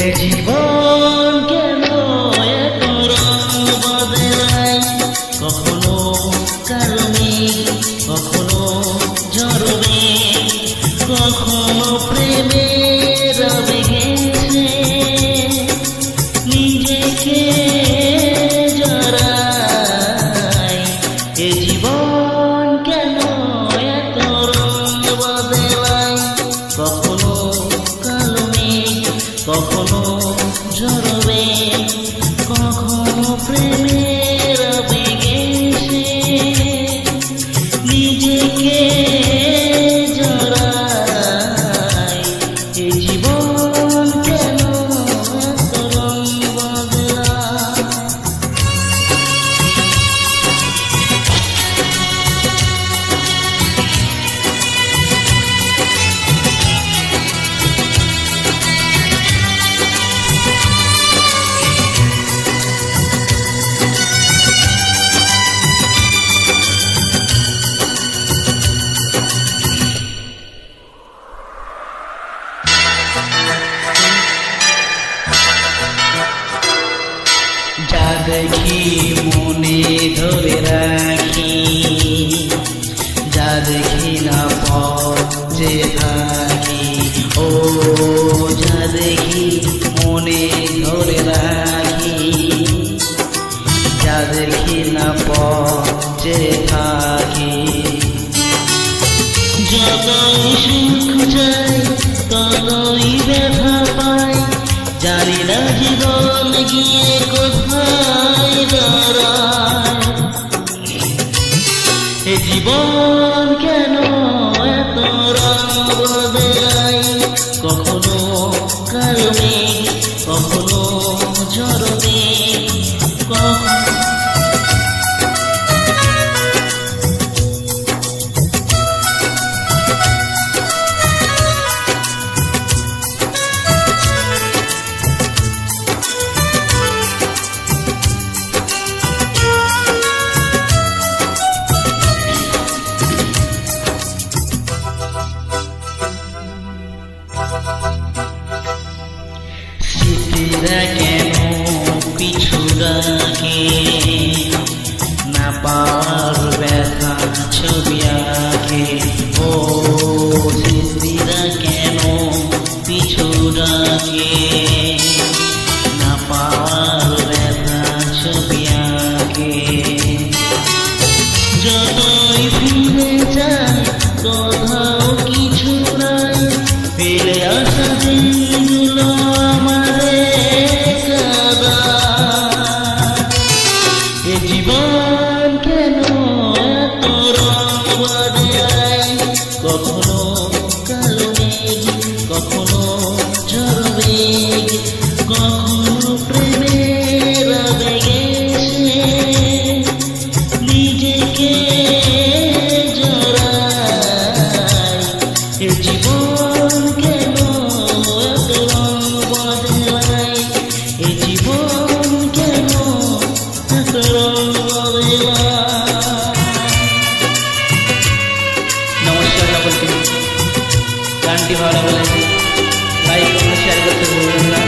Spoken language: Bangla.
জীবন কেন এত রং বদলায়, কখনো কারণে কখনো ঝরবে, কখনো প্রেমের আবেগে নিজেকে জড়ায়। এ জীবন কেন এত রং বদলায়, কখনো কখনো ঝরবে, কখনো প্রেমের আবেগে নিজেকে জড়ায়। এ জীবন কেন এত রং বদলায়। যা দেখি মনে ধরে রাখি, যা দেখি না পথে থাকি। ও যা দেখি মনে ধরে রাখি, যা দেখি না পথে থাকি। যতই সুখ চাই ততই ব্যথা পাই, জানি না জীবন গিয়ে কোথায় দাঁড়ায়। এ জীবন কেন এত রং বদলায়, কখনো কারণে কখনো ঝরবে, কখনো স্মৃতিরা কেন পিছু ডাকে, না পাওয়ার ব্যথা ছবি আঁকে। ও স্মৃতিরা কেন পিছু ডাকে, না পাওয়ার ব্যথা ছবি আঁকে। যতই ফিরে যায় কোথাও কিছু নাই, ফিরে আসা দিনগুলো জীবন কেন এত রং বদলায়, কখনো কারণে কখনো ঝরবে, কখনো প্রেমের আবেগে নিজেকে জড়ায়। এ জীবন কেন এত রং বদলায়, এ জীবন কেন এত রং বদলায়। নমস্কার সকলকে, গানটি ভালো লাগলে লাইক এবং শেয়ার করতে ভুলবেন না।